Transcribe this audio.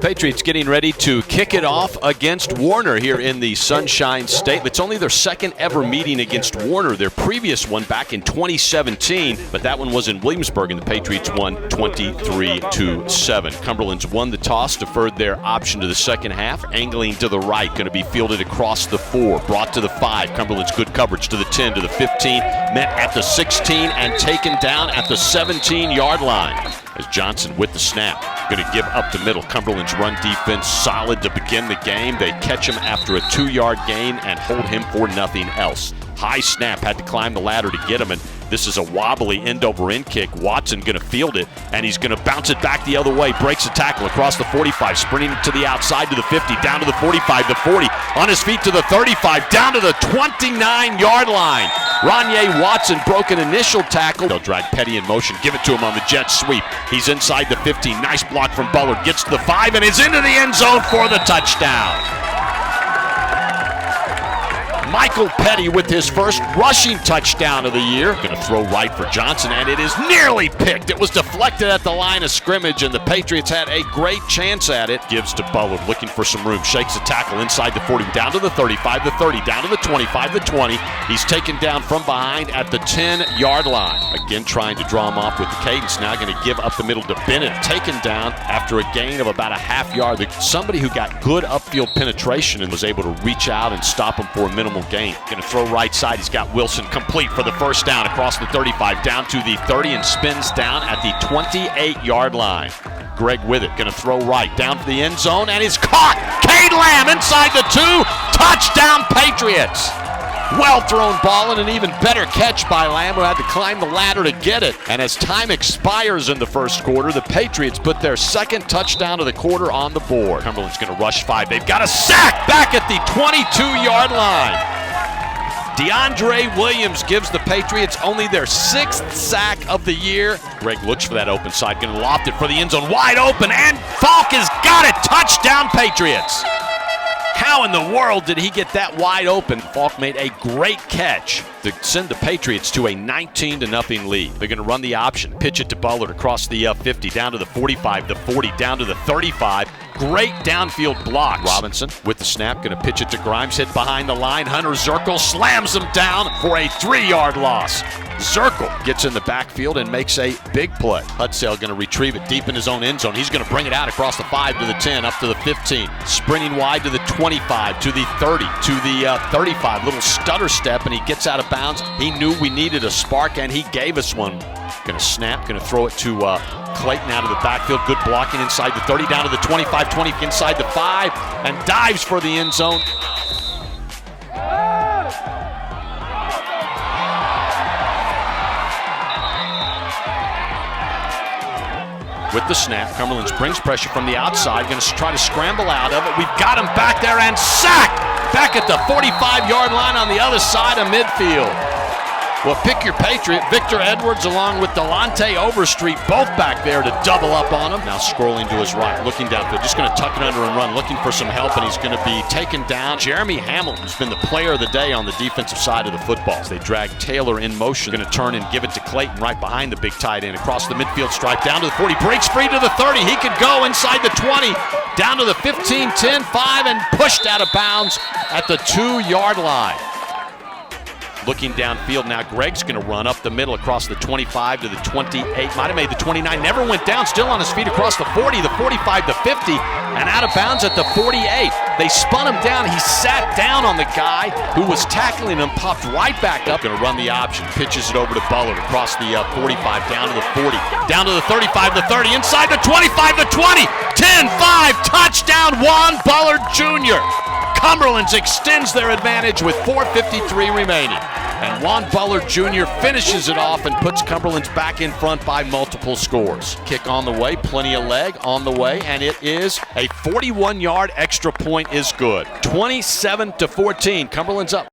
Patriots getting ready to kick it off against Warner here in the Sunshine State. It's only their second ever meeting against Warner. Their previous one back in 2017, but that one was in Williamsburg, and the Patriots won 23-7. Cumberlands won the toss, deferred their option to the second half, angling to the right, going to be fielded across the 4, brought to the 5. Cumberland's good coverage to the 10, to the 15, met at the 16, and taken down at the 17-yard line. As Johnson with the snap, going to give up the middle. Cumberland's run defense solid to begin the game. They catch him after a 2-yard gain and hold him for nothing else. High snap, had to climb the ladder to get him, and this is a wobbly end-over-end kick. Watson going to field it, and he's going to bounce it back the other way. Breaks a tackle across the 45, sprinting to the outside to the 50, down to the 45, the 40, on his feet to the 35, down to the 29-yard line. Ronye Watson broke an initial tackle. They'll drag Petty in motion, give it to him on the jet sweep. He's inside the 15, nice block from Bullard, gets to the 5, and is into the end zone for the touchdown. Michael Petty with his first rushing touchdown of the year. Going to throw right for Johnson, and it is nearly picked. It was deflected at the line of scrimmage, and the Patriots had a great chance at it. Gives to Bullard, looking for some room. Shakes a tackle inside the 40, down to the 35, the 30, down to the 25, the 20. He's taken down from behind at the 10-yard line. Again, trying to draw him off with the cadence. Now going to give up the middle to Bennett. Taken down after a gain of about a half yard. Somebody who got good upfield penetration and was able to reach out and stop him for a minimal gain. Going to throw right side. He's got Wilson complete for the first down across the 35, down to the 30, and spins down at the 28-yard line. Greg with it. Going to throw right down to the end zone, and is caught. Cade Lamb inside the 2. Touchdown Patriots. Well thrown ball, and an even better catch by Lamb, who had to climb the ladder to get it. And as time expires in the first quarter, the Patriots put their second touchdown of the quarter on the board. Cumberland's going to rush 5. They've got a sack back at the 22-yard line. DeAndre Williams gives the Patriots only their 6th sack of the year. Greg looks for that open side, going to loft it for the end zone, wide open, and Falk has got it. Touchdown Patriots. How in the world did he get that wide open? Falk made a great catch to send the Patriots to a 19-0 lead. They're going to run the option, pitch it to Bullard across the 50, down to the 45, the 40, down to the 35. Great downfield block. Robinson with the snap, going to pitch it to Grimes, hit behind the line. Hunter Zirkle slams him down for a 3-yard loss. Zirkle gets in the backfield and makes a big play. Hudsell going to retrieve it deep in his own end zone. He's going to bring it out across the 5 to the 10, up to the 15. Sprinting wide to the 25, to the 30, to the 35. Little stutter step, and he gets out of bounds. He knew we needed a spark, and he gave us one. Going to snap, going to throw it to Clayton out of the backfield. Good blocking inside the 30, down to the 25, 20, inside the 5, and dives for the end zone. With the snap, Cumberlands brings pressure from the outside, going to try to scramble out of it. We've got him back there, and sacked back at the 45-yard line on the other side of midfield. Well, pick your Patriot. Victor Edwards along with Delonte Overstreet, both back there to double up on him. Now scrolling to his right, looking downfield, just going to tuck it under and run, looking for some help, and he's going to be taken down. Jeremy Hamilton's been the player of the day on the defensive side of the football. They drag Taylor in motion, going to turn and give it to Clayton right behind the big tight end, across the midfield stripe, down to the 40, breaks free to the 30. He could go inside the 20, down to the 15, 10, 5, and pushed out of bounds at the 2-yard line. Looking downfield now, Greg's going to run up the middle across the 25 to the 28. Might have made the 29, never went down, still on his feet across the 40, the 45, the 50, and out of bounds at the 48. They spun him down. He sat down on the guy who was tackling him, popped right back up. Going to run the option, pitches it over to Bullard across the 45, down to the 40, down to the 35, the 30, inside the 25, the 20, 10, 5, touchdown, Juan Bullard Jr. Cumberlands extends their advantage with 4:53 remaining. And Juan Bullard Jr. finishes it off and puts Cumberlands back in front by multiple scores. Kick on the way, plenty of leg on the way, and it is a 41-yard extra point is good. 27-14, Cumberlands up.